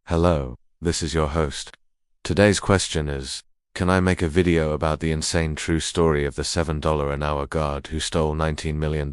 Hello, this is your host. Today's question is, can I make a video about the insane true story of the $7 an hour guard who stole $19 million?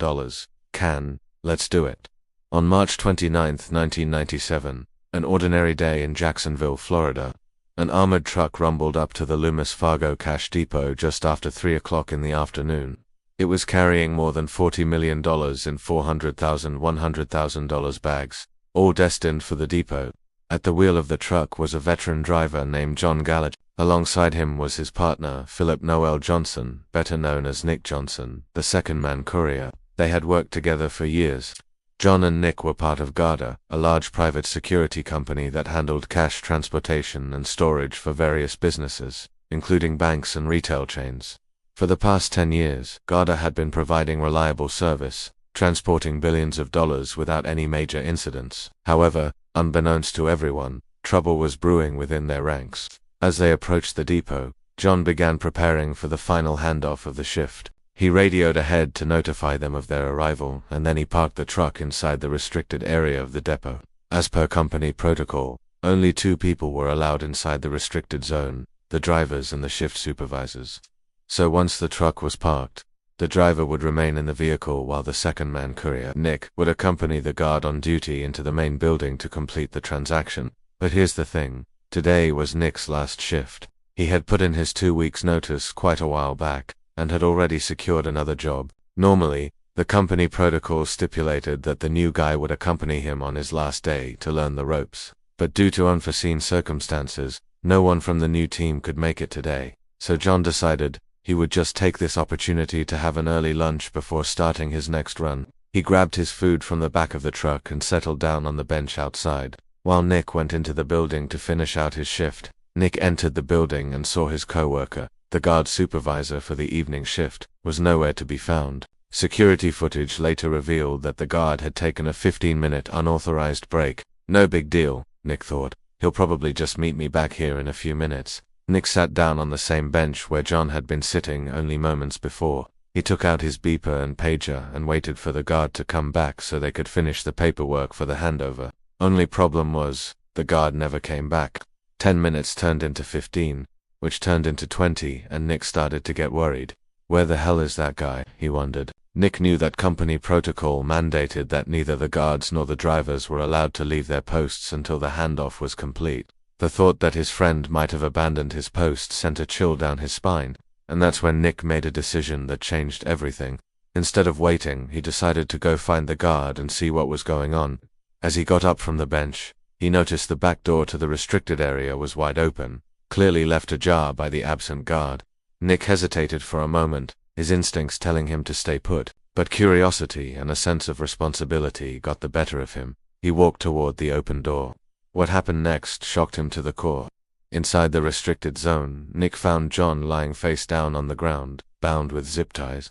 Let's do it. On March 29, 1997, an ordinary day in Jacksonville, Florida, an armored truck rumbled up to the Loomis Fargo Cash Depot just after 3 o'clock in the afternoon. It was carrying more than $40 million in $400,000 $100,000 bags, all destined for the depot. At the wheel of the truck was a veteran driver named John Gallagher. Alongside him was his partner, Philip Noel Johnson, better known as Nick Johnson, the second-man courier. They had worked together for years. John and Nick were part of Garda, a large private security company that handled cash transportation and storage for various businesses, including banks and retail chains. For the past 10 years, Garda had been providing reliable service, transporting billions of dollars without any major incidents. However, unbeknownst to everyone, trouble was brewing within their ranks. As they approached the depot, John began preparing for the final handoff of the shift. He radioed ahead to notify them of their arrival, and then he parked the truck inside the restricted area of the depot. As per company protocol, only 2 people were allowed inside the restricted zone, the drivers and the shift supervisors. So once the truck was parked, the driver would remain in the vehicle while the second-man courier, Nick, would accompany the guard on duty into the main building to complete the transaction. But here's the thing, today was Nick's last shift. He had put in his 2 weeks' notice quite a while back, and had already secured another job. Normally, the company protocol stipulated that the new guy would accompany him on his last day to learn the ropes. But due to unforeseen circumstances, no one from the new team could make it today. So John decided he would just take this opportunity to have an early lunch before starting his next run. He grabbed his food from the back of the truck and settled down on the bench outside, while Nick went into the building to finish out his shift. Nick entered the building and saw his co-worker, the guard supervisor for the evening shift, was nowhere to be found. Security footage later revealed that the guard had taken a 15-minute unauthorized break. No big deal, Nick thought. He'll probably just meet me back here in a few minutes. Nick sat down on the same bench where John had been sitting only moments before. He took out his beeper and pager and waited for the guard to come back so they could finish the paperwork for the handover. Only problem was, the guard never came back. 10 minutes turned into 15, which turned into 20, and Nick started to get worried. Where the hell is that guy, he wondered. Nick knew that company protocol mandated that neither the guards nor the drivers were allowed to leave their posts until the handoff was complete. The thought that his friend might have abandoned his post sent a chill down his spine, and that's when Nick made a decision that changed everything. Instead of waiting, he decided to go find the guard and see what was going on. As he got up from the bench, he noticed the back door to the restricted area was wide open, clearly left ajar by the absent guard. Nick hesitated for a moment, his instincts telling him to stay put, but curiosity and a sense of responsibility got the better of him. He walked toward the open door. What happened next shocked him to the core. Inside the restricted zone, Nick found John lying face down on the ground, bound with zip ties.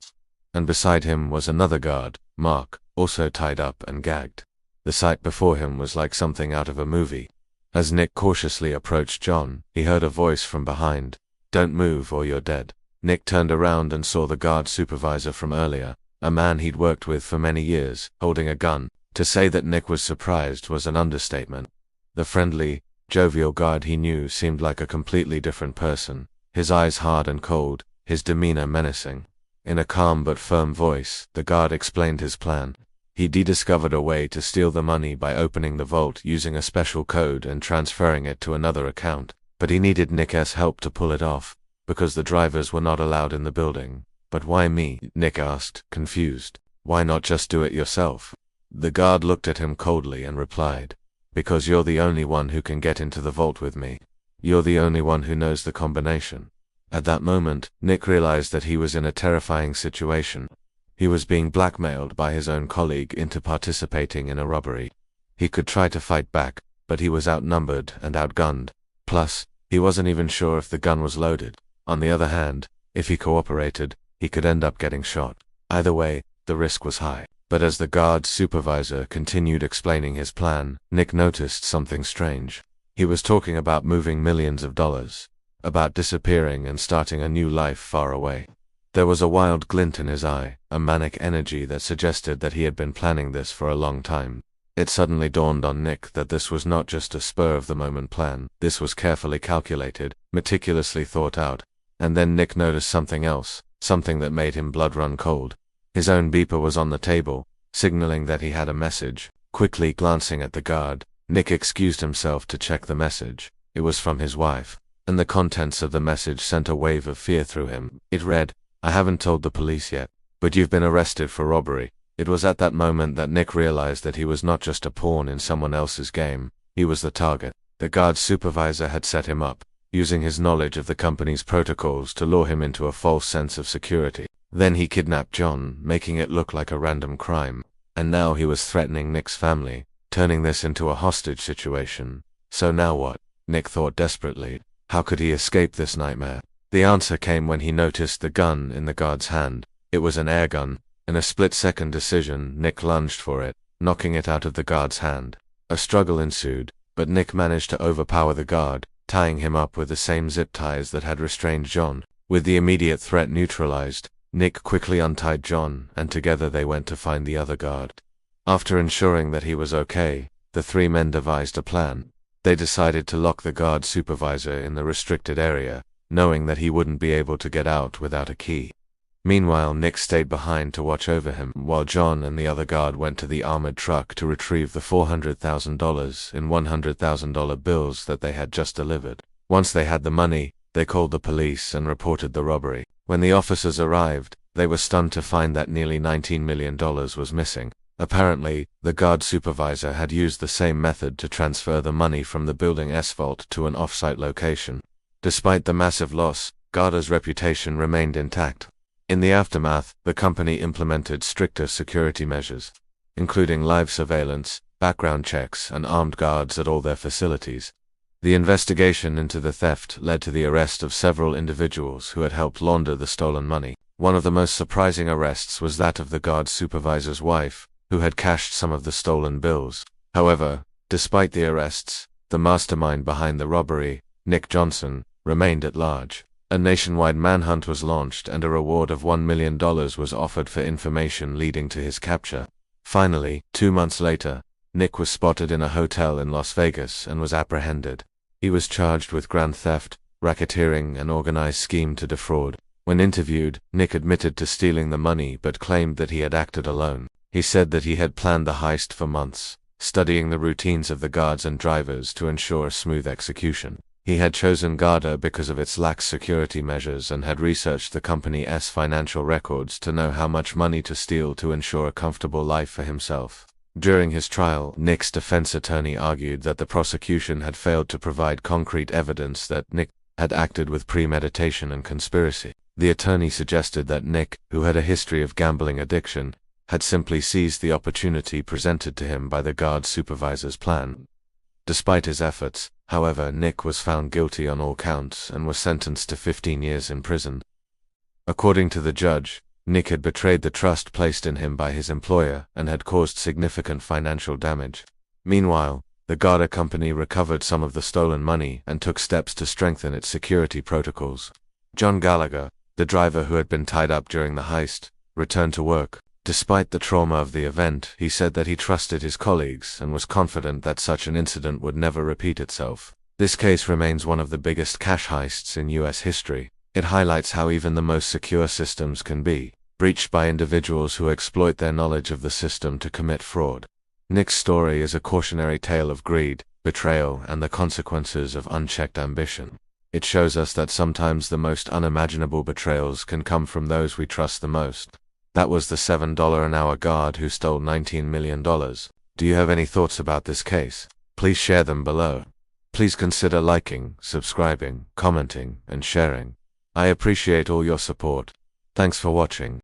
And beside him was another guard, Mark, also tied up and gagged. The sight before him was like something out of a movie. As Nick cautiously approached John, he heard a voice from behind. "Don't move or you're dead." Nick turned around and saw the guard supervisor from earlier, a man he'd worked with for many years, holding a gun. To say that Nick was surprised was an understatement. The friendly, jovial guard he knew seemed like a completely different person, his eyes hard and cold, his demeanor menacing. In a calm but firm voice, the guard explained his plan. He'd discovered a way to steal the money by opening the vault using a special code and transferring it to another account, but he needed Nick's help to pull it off, because the drivers were not allowed in the building. "But why me?" Nick asked, confused. "Why not just do it yourself?" The guard looked at him coldly and replied, "Because you're the only one who can get into the vault with me. You're the only one who knows the combination." At that moment, Nick realized that he was in a terrifying situation. He was being blackmailed by his own colleague into participating in a robbery. He could try to fight back, but he was outnumbered and outgunned. Plus, he wasn't even sure if the gun was loaded. On the other hand, if he cooperated, he could end up getting shot. Either way, the risk was high. But as the guard's supervisor continued explaining his plan, Nick noticed something strange. He was talking about moving millions of dollars, about disappearing and starting a new life far away. There was a wild glint in his eye, a manic energy that suggested that he had been planning this for a long time. It suddenly dawned on Nick that this was not just a spur-of-the-moment plan. This was carefully calculated, meticulously thought out. And then Nick noticed something else, something that made him blood run cold. His own beeper was on the table, signaling that he had a message. Quickly glancing at the guard, Nick excused himself to check the message. It was from his wife, and the contents of the message sent a wave of fear through him. It read, "I haven't told the police yet, but you've been arrested for robbery." It was at that moment that Nick realized that he was not just a pawn in someone else's game, he was the target. The guard's supervisor had set him up, using his knowledge of the company's protocols to lure him into a false sense of security. Then he kidnapped John, making it look like a random crime. And now he was threatening Nick's family, turning this into a hostage situation. So now what? Nick thought desperately. How could he escape this nightmare? The answer came when he noticed the gun in the guard's hand. It was an air gun. In a split-second decision, Nick lunged for it, knocking it out of the guard's hand. A struggle ensued, but Nick managed to overpower the guard, tying him up with the same zip ties that had restrained John. With the immediate threat neutralized, Nick quickly untied John, and together they went to find the other guard. After ensuring that he was okay, the three men devised a plan. They decided to lock the guard supervisor in the restricted area, knowing that he wouldn't be able to get out without a key. Meanwhile, Nick stayed behind to watch over him, while John and the other guard went to the armored truck to retrieve the $400,000 in $100,000 bills that they had just delivered. Once they had the money, they called the police and reported the robbery. When the officers arrived, they were stunned to find that nearly $19 million was missing. Apparently, the guard supervisor had used the same method to transfer the money from the building S vault to an off-site location. Despite the massive loss, Garda's reputation remained intact. In the aftermath, the company implemented stricter security measures, including live surveillance, background checks, and armed guards at all their facilities. The investigation into the theft led to the arrest of several individuals who had helped launder the stolen money. One of the most surprising arrests was that of the guard supervisor's wife, who had cashed some of the stolen bills. However, despite the arrests, the mastermind behind the robbery, Nick Johnson, remained at large. A nationwide manhunt was launched and a reward of $1 million was offered for information leading to his capture. Finally, 2 months later, Nick was spotted in a hotel in Las Vegas and was apprehended. He was charged with grand theft, racketeering, and organized scheme to defraud. When interviewed, Nick admitted to stealing the money but claimed that he had acted alone. He said that he had planned the heist for months, studying the routines of the guards and drivers to ensure a smooth execution. He had chosen Garda because of its lax security measures and had researched the company's financial records to know how much money to steal to ensure a comfortable life for himself. During his trial, Nick's defense attorney argued that the prosecution had failed to provide concrete evidence that Nick had acted with premeditation and conspiracy. The attorney suggested that Nick, who had a history of gambling addiction, had simply seized the opportunity presented to him by the guard supervisor's plan. Despite his efforts, however, Nick was found guilty on all counts and was sentenced to 15 years in prison. According to the judge, Nick had betrayed the trust placed in him by his employer and had caused significant financial damage. Meanwhile, the Garda company recovered some of the stolen money and took steps to strengthen its security protocols. John Gallagher, the driver who had been tied up during the heist, returned to work. Despite the trauma of the event, he said that he trusted his colleagues and was confident that such an incident would never repeat itself. This case remains one of the biggest cash heists in US history. It highlights how even the most secure systems can be breached by individuals who exploit their knowledge of the system to commit fraud. Nick's story is a cautionary tale of greed, betrayal, and the consequences of unchecked ambition. It shows us that sometimes the most unimaginable betrayals can come from those we trust the most. That was the $7 an hour guard who stole $19 million. Do you have any thoughts about this case? Please share them below. Please consider liking, subscribing, commenting, and sharing. I appreciate all your support. Thanks for watching.